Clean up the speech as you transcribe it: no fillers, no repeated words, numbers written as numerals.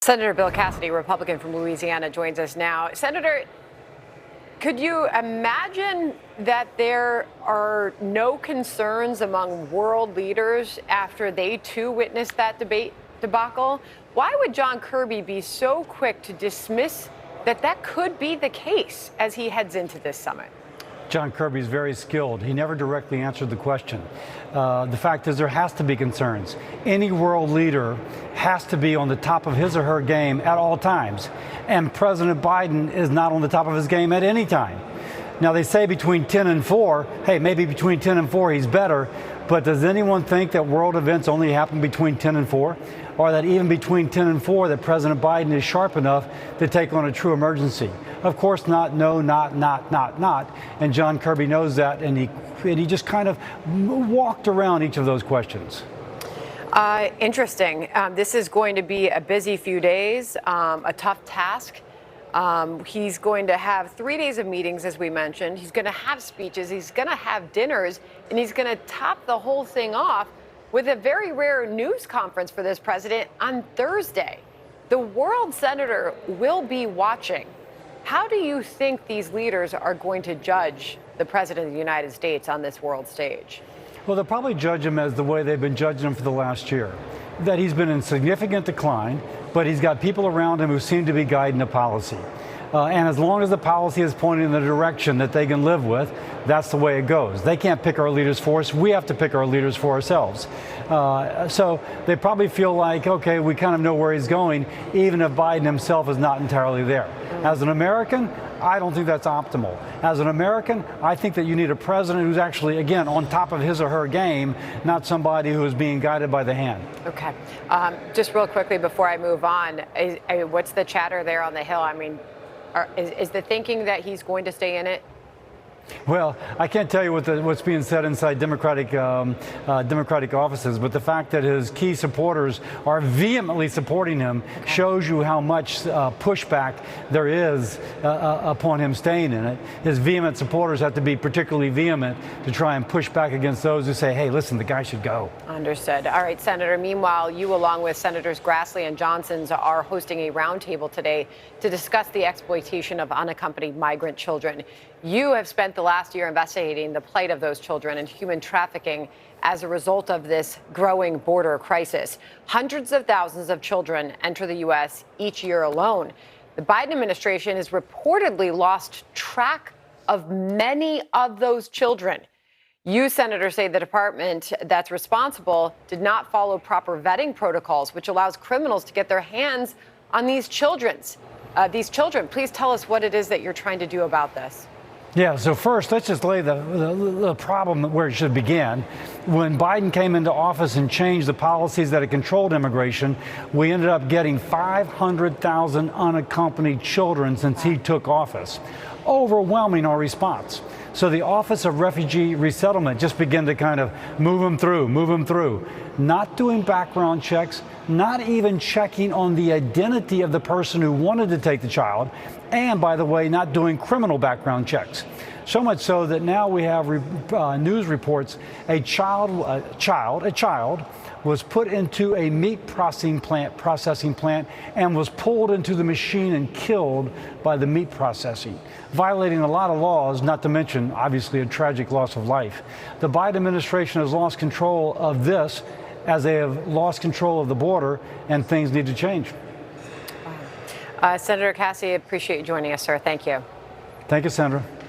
Senator Bill Cassidy, Republican from Louisiana, joins us now. Senator, could you imagine that there are no concerns among world leaders after they too witnessed that debate debacle? Why would John Kirby be so quick to dismiss that could be the case as he heads into this summit? John Kirby is very skilled. He never directly answered the question. The fact is there has to be concerns. Any world leader has to be on the top of his or her game at all times. And President Biden is not on the top of his game at any time. Now, they say between 10 and 4, hey, maybe between 10 and 4 he's better, but does anyone think that world events only happen between 10 and 4? Or that even between 10 and 4 that President Biden is sharp enough to take on a true emergency? Of course not, no, not. And John Kirby knows that, and he just kind of walked around each of those questions. Interesting. This is going to be a busy few days, a tough task. He's going to have 3 days of meetings, as we mentioned. He's going to have speeches. He's going to have dinners, and he's going to top the whole thing off with a very rare news conference for this president on Thursday. The world senator will be watching. How do you think these leaders are going to judge the president of the United States on this world stage? Well, they'll probably judge him as the way they've been judging him for the last year, that he's been in significant decline, but he's got people around him who seem to be guiding the policy. And as long as the policy is pointing in the direction that they can live with, that's the way it goes. They can't pick our leaders for us. We have to pick our leaders for ourselves. So they probably feel like, okay, we kind of know where he's going, even if Biden himself is not entirely there. As an American, I don't think that's optimal. As an American, I think that you need a president who's actually, again, on top of his or her game, not somebody who is being guided by the hand. Okay. Just real quickly before I move on, what's the chatter there on the Hill? I mean, is the thinking that he's going to stay in it? Well, I can't tell you what's being said inside Democratic offices, but the fact that his key supporters are vehemently supporting him shows you how much pushback there is upon him staying in it. His vehement supporters have to be particularly vehement to try and push back against those who say, hey, listen, the guy should go. Understood. All right, Senator. Meanwhile, you, along with Senators Grassley and Johnson, are hosting a roundtable today to discuss the exploitation of unaccompanied migrant children. You have spent the last year investigating the plight of those children and human trafficking as a result of this growing border crisis. Hundreds of thousands of children enter the U.S. each year alone. The Biden administration has reportedly lost track of many of those children. You, Senator, say the department that's responsible did not follow proper vetting protocols, which allows criminals to get their hands on these children. Please tell us what it is that you're trying to do about this. Yeah, so first, let's just lay the problem where it should begin. When Biden came into office and changed the policies that had controlled immigration, we ended up getting 500,000 unaccompanied children since he took office, overwhelming our response. So the Office of Refugee Resettlement just began to kind of move them through, not doing background checks, not even checking on the identity of the person who wanted to take the child, and, by the way, not doing criminal background checks. So much so that now we have news reports a child was put into a meat processing plant and was pulled into the machine and killed by the meat processing, violating a lot of laws, not to mention, obviously, a tragic loss of life. The Biden administration has lost control of this as they have lost control of the border, and things need to change. Senator Cassidy, I appreciate you joining us, sir. Thank you. Thank you, Senator.